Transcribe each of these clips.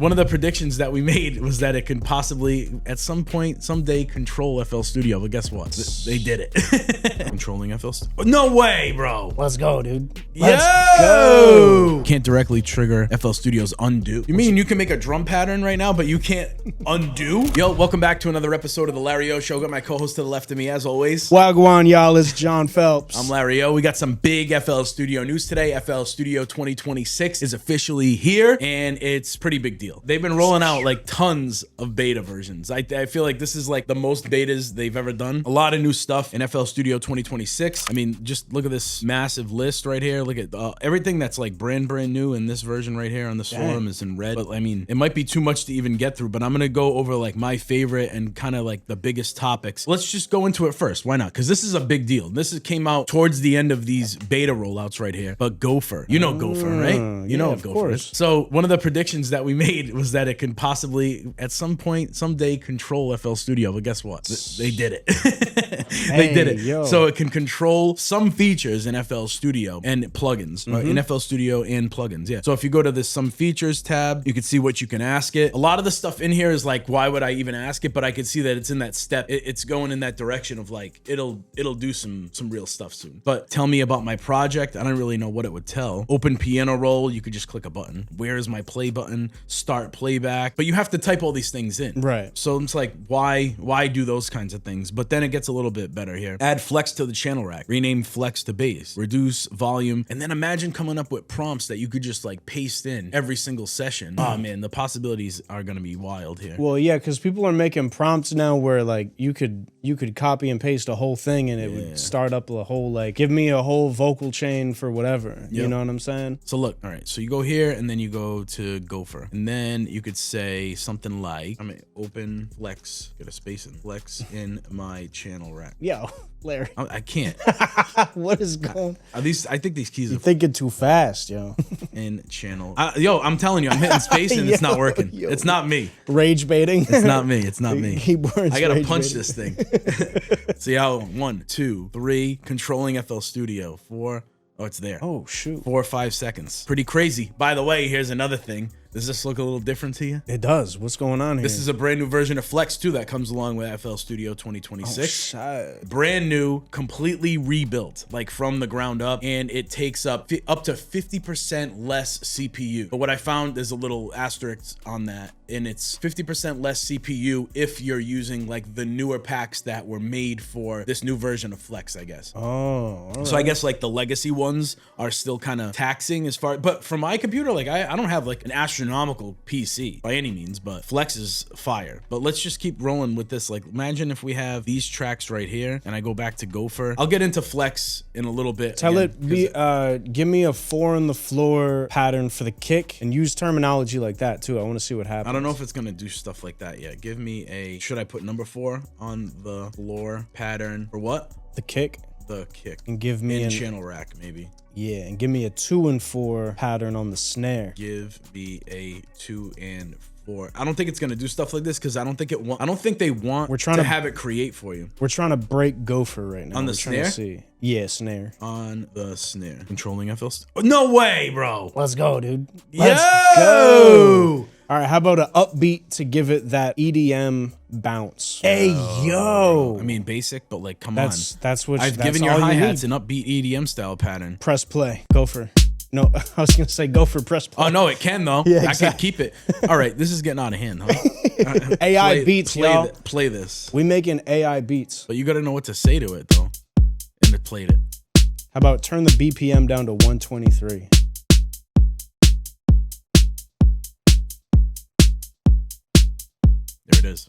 One of the predictions that we made was that it can possibly, at some point, someday, control FL Studio. But guess what? They did it. Controlling FL Studio. No way, bro. Let's go, dude. Let's go. Can't directly trigger FL Studio's undo. You mean you can make a drum pattern right now, but you can't undo? Yo, welcome back to another episode of the Larry O Show. Got my co-host to the left of me, as always. Wagwan, y'all. It's John Phelps. I'm Larry O. We got some big FL Studio news today. FL Studio 2026 is officially here, and it's a pretty big deal. They've been rolling out like tons of beta versions. I feel like this is like the most betas they've ever done. A lot of new stuff in FL Studio 2026. I mean, just look at this massive list right here. Look at everything that's like brand new in this version right here on this forum is in red. But I mean, it might be too much to even get through, but I'm gonna go over like my favorite and kind of like the biggest topics. Let's just go into it first. Why not? Because this is a big deal. Came out towards the end of these beta rollouts right here. But Gopher, you know Gopher, right? You know what Gopher is. So one of the predictions that we made was that it can possibly, at some point, someday, control FL Studio. But guess what? They did it. They did it. Yo. So it can control some features in FL Studio and plugins, in FL Studio and plugins. Yeah. So if you go to this some features tab, you can see what you can ask it. A lot of the stuff in here is like, why would I even ask it? But I could see that it's in that step. It's going in that direction of like, it'll do some real stuff soon. But tell me about my project. I don't really know what it would tell. Open piano roll. You could just click a button. Where is my play button? Start playback. But you have to type all these things in. Right. So it's like, why do those kinds of things? But then it gets a little bit better here. Add flex to the channel rack. Rename flex to bass. Reduce volume. And then imagine coming up with prompts that you could just like paste in every single session. Oh man, the possibilities are gonna be wild here. Well, yeah, because people are making prompts now where like you could copy and paste a whole thing and it would start up a whole like, give me a whole vocal chain for whatever. You know what I'm saying? So look, all right, so you go here and then you go to Gopher. And then you could say something like, I'm gonna open flex, get a space in, flex in my channel rack. Yo, Larry. I can't. What is going on? I think these keys are thinking too fast, yo. in channel. Yo, I'm telling you, I'm hitting space and it's not working. It's not me. Rage baiting. It's not me. It's not me. Keyboards. I gotta punch this thing. See how 1, 2, 3, controlling FL Studio. 4. Oh, it's there. Oh shoot. 4 or 5 seconds. Pretty crazy. By the way, here's another thing. Does this look a little different to you? It does. What's going on here? This is a brand new version of Flex too that comes along with FL Studio 2026. Oh, brand new, completely rebuilt, like from the ground up, and it takes up to 50% less CPU. But what I found is a little asterisk on that, and it's 50% less CPU if you're using like the newer packs that were made for this new version of Flex, I guess. Oh, all right. So I guess like the legacy ones are still kind of taxing as far, but for my computer, like I don't have like an astronomical PC by any means, but Flex is fire. But let's just keep rolling with this. Like imagine if we have these tracks right here and I go back to Gopher. I'll get into Flex in a little bit. Tell it, give me a 4 on the floor pattern for the kick and use terminology like that too. I want to see what happens. I don't know if it's gonna do stuff like that yet. Give me a, should I put number 4 on the floor pattern for what? The kick. The kick. And give me in channel rack maybe. Yeah, and give me a 2 and 4 pattern on the snare. Give me a 2 and 4. I don't think it's gonna do stuff like this because I don't think they want to have it create for you. We're trying to break Gopher right now. On the snare? Yeah, snare. On the snare. Controlling FL. No way, bro. Let's go, dude. Let's go. All right, how about an upbeat to give it that EDM bounce? Hey, yo. I mean, basic, but like, come on. That's what I've given your hi-hats an upbeat EDM style pattern. Press play. Gopher. No, I was going to say Gopher, press play. Oh, no, it can, though. Yeah, exactly. I can keep it. All right, this is getting out of hand, huh? AI beats, y'all. Play this. We making AI beats. But you got to know what to say to it, though. And it played it. How about turn the BPM down to 123? There it is.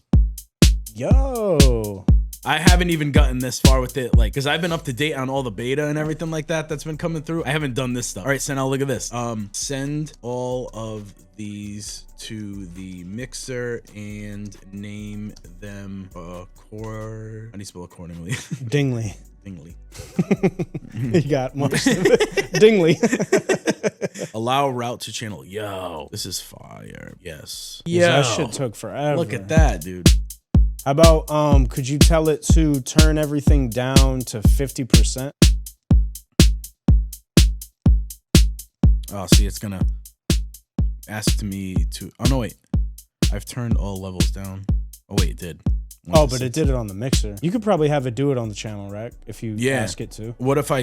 Yo. I haven't even gotten this far with it, like, because I've been up to date on all the beta and everything like that that's been coming through. I haven't done this stuff. All right, so now look at this. Send all of these to the mixer and name them how do you spell accordingly? Dingley. Dingley. You got most of it. Dingley. Allow route to channel. Yo, this is fire. Yes. Yeah, that shit took forever. Look at that, dude. How about, could you tell it to turn everything down to 50%? Oh, see, it's gonna asked me to, oh no, wait. I've turned all levels down. Oh wait, it did. Oh, but it did it on the mixer. You could probably have it do it on the channel rack if you ask it to. What if I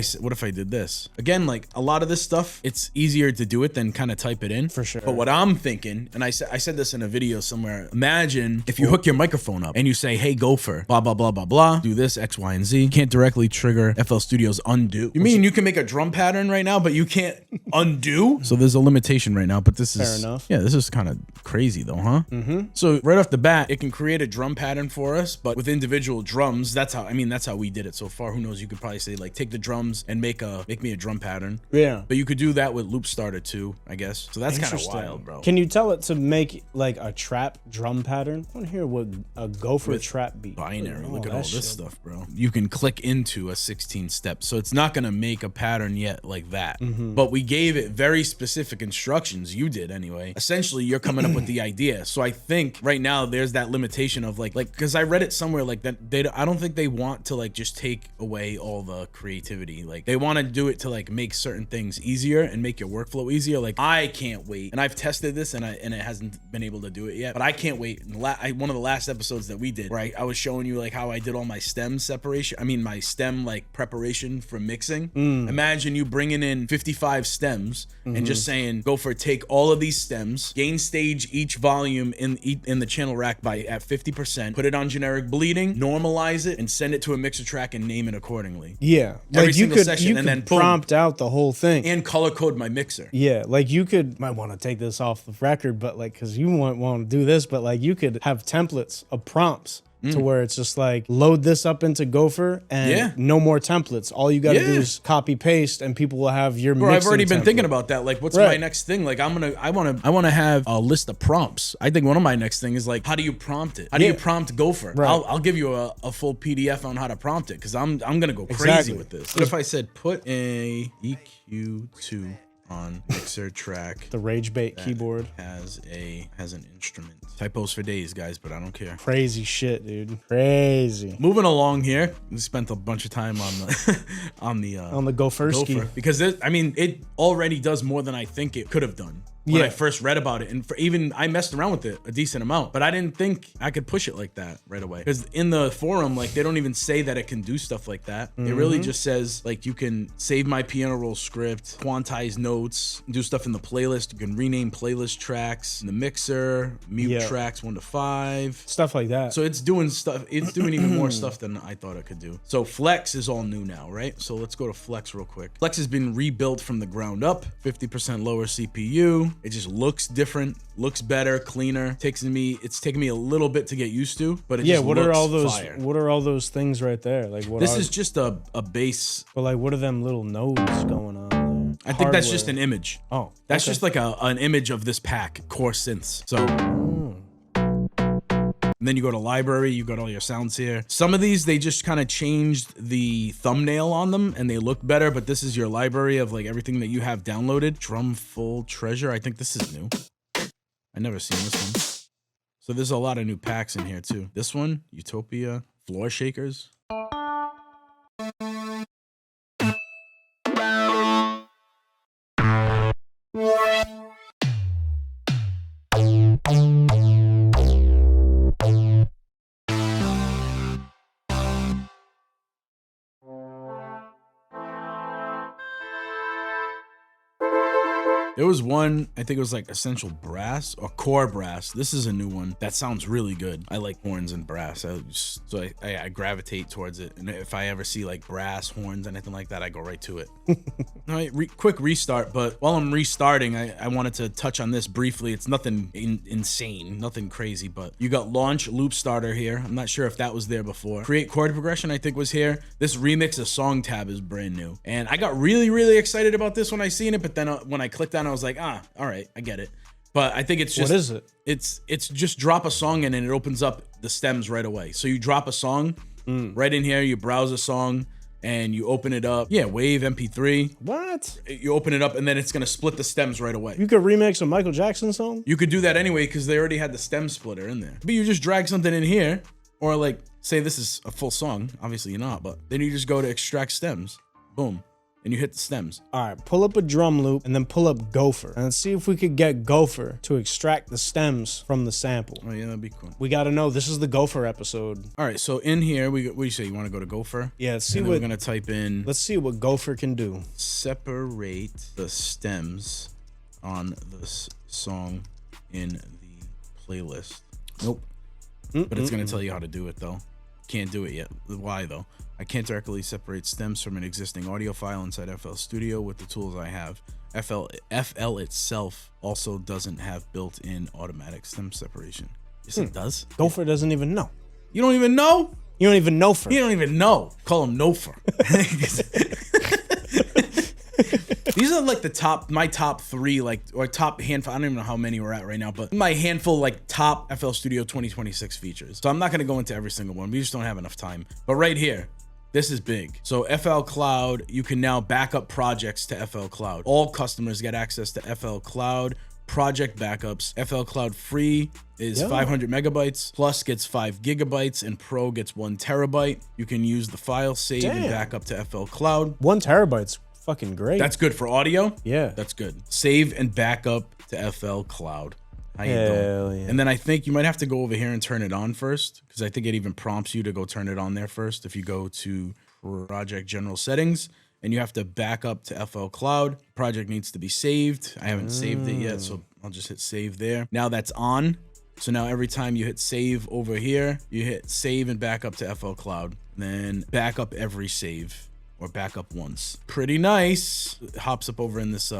did this? Again, like a lot of this stuff, it's easier to do it than kind of type it in. For sure. But what I'm thinking, and I said this in a video somewhere, imagine if you hook your microphone up and you say, hey, Gopher, blah, blah, blah, blah, blah, do this, X, Y, and Z. You can't directly trigger FL Studio's undo. You mean you can make a drum pattern right now, but you can't undo? So there's a limitation right now, but this is... Fair enough. Yeah, this is kind of crazy though, huh? Mm-hmm. So right off the bat, it can create a drum pattern for us, but with individual drums, that's how we did it so far. Who knows? You could probably say like take the drums and make me a drum pattern. Yeah. But you could do that with Loop Starter too, I guess. So that's kind of Interesting. wild, bro. Can you tell it to make like a trap drum pattern? I want to hear what a Gopher With trap beat. Binary. Look at all this shit. stuff, bro. You can click into a 16 step. So it's not going to make a pattern yet like that. But we gave it very specific instructions. You did anyway. Essentially, you're coming up with the idea. So I think right now there's that limitation of like, because I read it somewhere like that. I don't think they want to like just take away all the creativity. Like they want to do it to like make certain things easier and make your workflow easier. Like I can't wait. And I've tested this and it hasn't been able to do it yet, but I can't wait. One of the last episodes that we did where I was showing you like how I did all my stem separation. I mean, my stem like preparation for mixing. Imagine you bringing in 55 stems and just saying, Gopher, take all of these stems, gain stage each volume in the channel rack at 50%, put it on generic bleeding, normalize it, and send it to a mixer track and name it accordingly. Yeah. Every like single you session, could and then boom. prompt out the whole thing. And color code my mixer. Yeah, like you might want to take this off the record, but like, cause you want to do this, but like you could have templates of prompts to where it's just like load this up into Gopher and no more templates. All you got to do is copy paste, and people will have your. Bro, I've already been template. thinking about that. Like, what's my next thing? Like, I want to have a list of prompts. I think one of my next thing is like, how do you prompt it? How do you prompt Gopher? Right. I'll give you a full PDF on how to prompt it because I'm gonna go crazy with this. What if I said put a EQ2 on mixer track, the rage bait keyboard has an instrument. Typos for days, guys, but I don't care. Crazy shit, dude. Crazy. Moving along here, we spent a bunch of time on the on the Gopherski because it already does more than I think it could have done. When I first read about it, and I messed around with it a decent amount, but I didn't think I could push it like that right away. Because in the forum, like they don't even say that it can do stuff like that. It really just says like you can save my piano roll script, quantize notes, do stuff in the playlist. You can rename playlist tracks in the mixer, mute tracks 1 to 5, stuff like that. So it's doing stuff. It's doing even more stuff than I thought it could do. So Flex is all new now, right? So let's go to Flex real quick. Flex has been rebuilt from the ground up, 50% lower CPU. It just looks different, looks better, cleaner. It's taken me a little bit to get used to, but it just what looks are all those fire. What are all those things right there? Like what This is just a base. But like what are them little nodes going on there? I think that's just an image. Oh, that's just like an image of this pack, core synths. So and then you go to library, you got all your sounds here. Some of these, they just kind of changed the thumbnail on them and they look better, but this is your library of like everything that you have downloaded. Drum Full Treasure, I think this is new. I never seen this one. So there's a lot of new packs in here too. This one, Utopia, Floor Shakers. There was one, I think it was like Essential Brass or Core Brass. This is a new one that sounds really good. I like horns and brass, so I gravitate towards it. And if I ever see like brass, horns, anything like that, I go right to it. All right, quick restart, but while I'm restarting, I wanted to touch on this briefly. It's nothing insane, nothing crazy, but you got Launch Loop Starter here. I'm not sure if that was there before. Create Chord Progression, I think was here. This Remix of Song tab is brand new. And I got really excited about this when I seen it, but then when I clicked on it, I was like, all right, I get it. But I think it's just... What is it? It's just drop a song in and it opens up the stems right away. So you drop a song right in here, you browse a song, and you open it up. Yeah, Wave, MP3. What? You open it up and then it's gonna split the stems right away. You could remix a Michael Jackson song? You could do that anyway because they already had the stem splitter in there. But you just drag something in here, or like, say this is a full song. Obviously you're not, but then you just go to extract stems. Boom. and you hit the stems. All right, pull up a drum loop and then pull up Gopher. And let's see if we could get Gopher to extract the stems from the sample. Oh yeah, that'd be cool. We got to know, this is the Gopher episode. All right, so in here, what do you say? You want to go to Gopher? Yeah, let's see and what... we're going to type in... Let's see what Gopher can do. Separate the stems on this song in the playlist. Nope. But it's going to tell you how to do it, though. Can't do it yet. Why, though? I can't directly separate stems from an existing audio file inside FL Studio with the tools I have. FL itself also doesn't have built-in automatic stem separation. Yes, it does. Gopher doesn't even know. You don't even know? You don't even know for. You don't even know. Call him Nofer. These are like my top 3, like, or top handful. I don't even know how many we're at right now, but my handful, like, top FL Studio 2026 features. So I'm not going to go into every single one. We just don't have enough time. But right here, this is big. So FL Cloud, you can now back up projects to FL Cloud. All customers get access to FL Cloud project backups. FL Cloud Free is 500 megabytes, Plus gets 5 gigabytes, and Pro gets 1 terabyte. You can use the file, save, and back up to FL Cloud. 1 terabyte's fucking great. That's good for audio. Yeah. That's good. Save and back up to FL Cloud. How you doing? Yeah. And then I think you might have to go over here and turn it on first, because I think it even prompts you to go turn it on there first. If you go to Project General Settings, and you have to back up to FL Cloud. Project needs to be saved. I haven't saved it yet, so I'll just hit save there. Now that's on. So now every time you hit save over here, you hit save and back up to FL Cloud. Then back up every save, or back up once. Pretty nice. It hops up over in this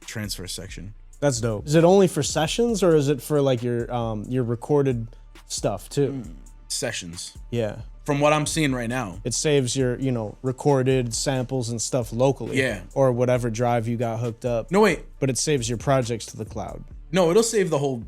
transfer section. That's dope. Is it only for sessions, or is it for like your recorded stuff too? Sessions. Yeah. From what I'm seeing right now. It saves your, recorded samples and stuff locally. Yeah. Or whatever drive you got hooked up. No, wait. But it saves your projects to the cloud. No, it'll save the whole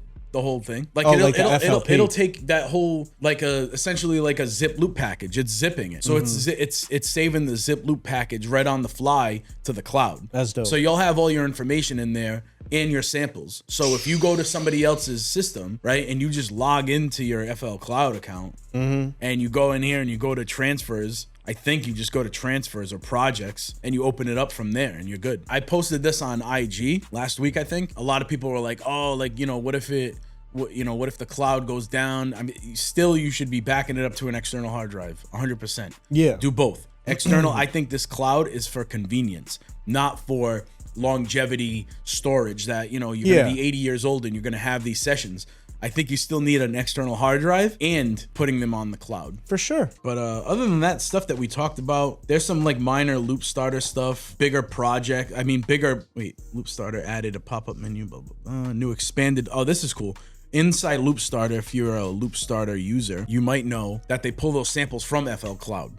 thing. Like, it'll take that whole, like, essentially like a zip loop package. It's zipping it. So it's saving the zip loop package right on the fly to the cloud. That's dope. So you'll have all your information in there and your samples. So if you go to somebody else's system, right, and you just log into your FL Cloud account, and you go in here and you go to transfers, I think you just go to transfers or projects and you open it up from there and you're good. I posted this on IG last week, I think. A lot of people were like, oh, like, what if the cloud goes down? I mean, still you should be backing it up to an external hard drive, 100%. Yeah. Do both. External, I think this cloud is for convenience, not for longevity storage that, you're going to be 80 years old and you're going to have these sessions. I think you still need an external hard drive and putting them on the cloud. For sure. But other than that stuff that we talked about, there's some like minor loop starter stuff, bigger project. Loop starter added a pop-up menu, new expanded. Oh, this is cool. Inside Loop Starter, if you're a Loop Starter user, you might know that they pull those samples from FL Cloud.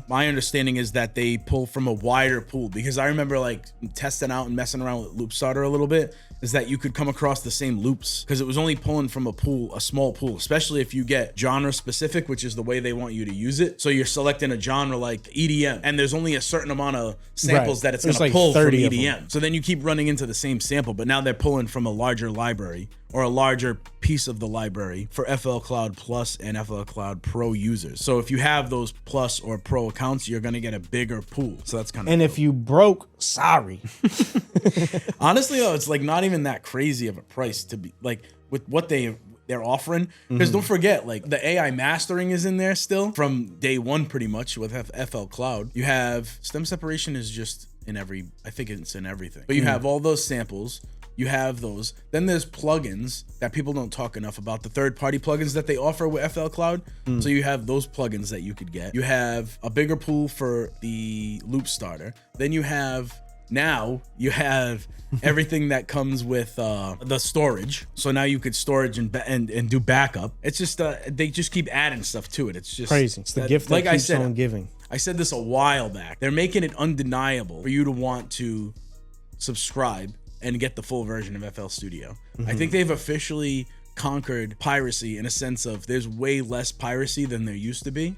My understanding is that they pull from a wider pool, because I remember like testing out and messing around with Loop Starter a little bit, is that you could come across the same loops because it was only pulling from a small pool, especially if you get genre specific, which is the way they want you to use it. So you're selecting a genre like EDM, and there's only a certain amount of samples that it's going to pull from EDM. So then you keep running into the same sample, but now they're pulling from a larger library, or a larger piece of the library for FL Cloud Plus and FL Cloud Pro users. So if you have those Plus or Pro accounts, you're gonna get a bigger pool. So that's kind of And if you broke, sorry. Honestly though, it's like not even that crazy of a price to be like with what they're offering. Because don't forget, like the AI mastering is in there still from day one pretty much with FL Cloud. You have stem separation is just in I think it's in everything. But you have all those samples. You have those. Then there's plugins that people don't talk enough about, the third-party plugins that they offer with FL Cloud. So you have those plugins that you could get. You have a bigger pool for the Loop Starter. Then you have everything that comes with the storage. So now you could storage and do backup. It's just they just keep adding stuff to it. It's just crazy. It's the gift that keeps on giving. I said this a while back. They're making it undeniable for you to want to subscribe and get the full version of FL Studio. I think they've officially conquered piracy in a sense of there's way less piracy than there used to be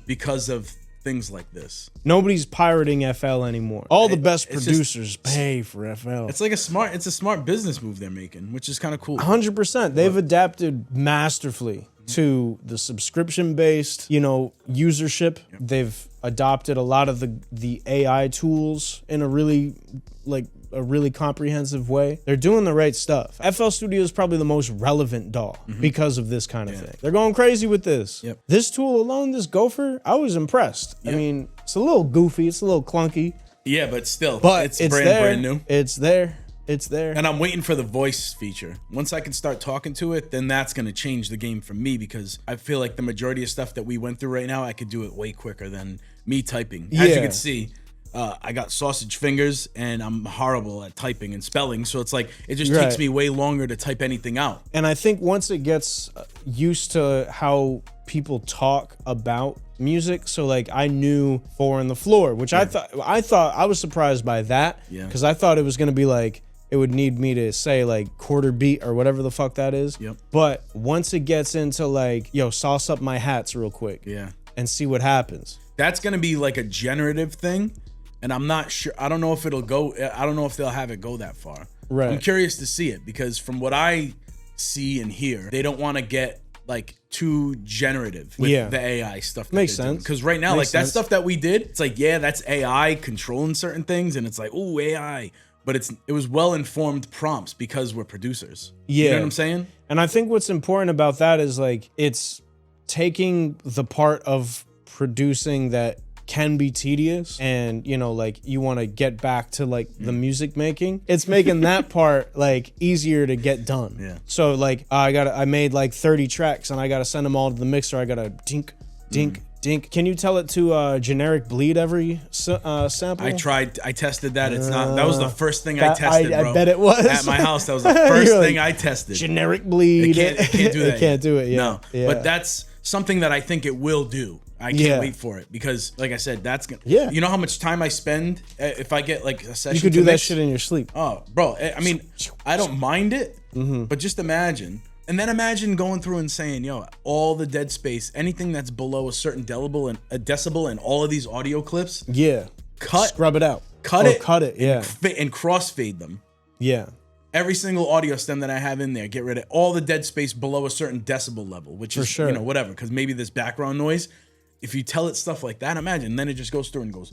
because of things like this. Nobody's pirating FL anymore. All the best producers pay for FL. It's like a smart business move they're making, which is kind of cool. 100%. They've adapted masterfully to the subscription based, usership. They've adopted a lot of the AI tools in a really comprehensive way. They're doing the right stuff. FL Studio is probably the most relevant DAW because of this kind of thing. They're going crazy with this. Yep. This tool alone, this Gopher, I was impressed. Yep. I mean, it's a little goofy, it's a little clunky. Yeah, but still, But it's brand new. It's there. It's there. And I'm waiting for the voice feature. Once I can start talking to it, then that's going to change the game for me, because I feel like the majority of stuff that we went through right now, I could do it way quicker than me typing. As you can see, I got sausage fingers and I'm horrible at typing and spelling. So it's like, it just takes me way longer to type anything out. And I think once it gets used to how people talk about music, so like I knew Four on the Floor, which I thought I was surprised by that, because I thought it was going to be like, it would need me to say like quarter beat or whatever the fuck that is. Yep. But once it gets into like, yo, sauce up my hats real quick. And see what happens. That's going to be like a generative thing. And I'm not sure. I don't know if it'll go. I don't know if they'll have it go that far. Right. I'm curious to see it, because from what I see and hear, they don't want to get like too generative with the AI stuff. That Makes sense. Because right now, that stuff that we did, it's like, yeah, that's AI controlling certain things. And it's like, oh, AI. But it was well-informed prompts because we're producers. You know what I'm saying? And I think what's important about that is like, it's taking the part of producing that can be tedious and like you want to get back to like the music making, it's making that part like easier to get done. So like I made like 30 tracks and I gotta send them all to the mixer. I gotta dink dink. Can you tell it to generic bleed every sample? I tested that. It's not. That was the first thing I tested, bro. I bet it was. At my house, that was the first thing I tested. Generic bleed. It can't do that. It can't do it. No. But that's something that I think it will do. I can't wait for it, because like I said, that's gonna, you know how much time I spend if I get like a session. You could do that shit in your sleep. Oh, bro. I mean, I don't mind it, but just imagine. And then imagine going through and saying, yo, all the dead space, anything that's below a certain decibel and all of these audio clips. Scrub it out. Cut it. And crossfade them. Every single audio stem that I have in there, get rid of all the dead space below a certain decibel level, which is, whatever, because maybe there's background noise. If you tell it stuff like that, imagine, then it just goes through and goes,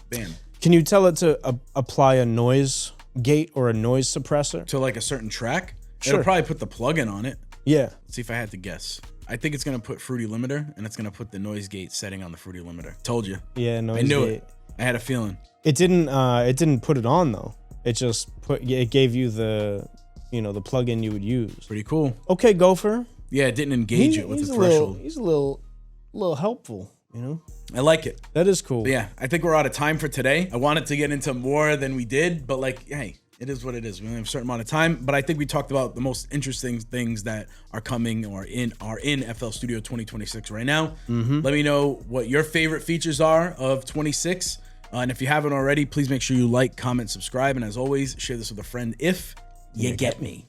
bam. Can you tell it to apply a noise gate or a noise suppressor? To like a certain track? It'll probably put the plugin on it. Let's see if I had to guess. I think it's going to put Fruity Limiter, and it's going to put the noise gate setting on the Fruity Limiter. Told you. Yeah, noise gate. I knew gate. it. I had a feeling. It didn't put it on though. It just it gave you the plugin you would use. Pretty cool. Okay, Gopher. Yeah, it didn't engage it with the threshold. He's a little helpful, I like it. That is cool. But yeah, I think we're out of time for today. I wanted to get into more than we did, but like, hey, it is what it is. We only have a certain amount of time, but I think we talked about the most interesting things that are coming or in FL Studio 2026 right now. Let me know what your favorite features are of 26. And if you haven't already, please make sure you like, comment, subscribe. And as always, share this with a friend if you get me.